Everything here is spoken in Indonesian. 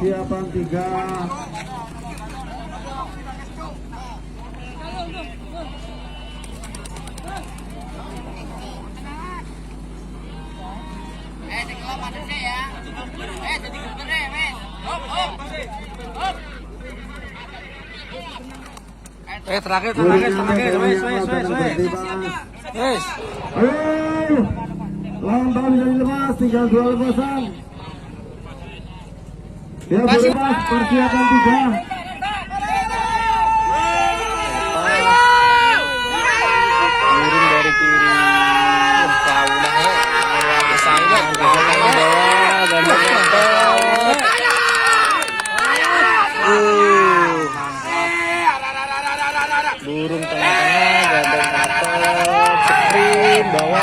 persiapan 3. Terakhir, wes. Lomba menjadi lemas, tinggal 2 lepasan. Ya, berlepas, persiapan 3. Turun dari kiri. Burung tengah-tengah, gandeng atas, sprint bawah.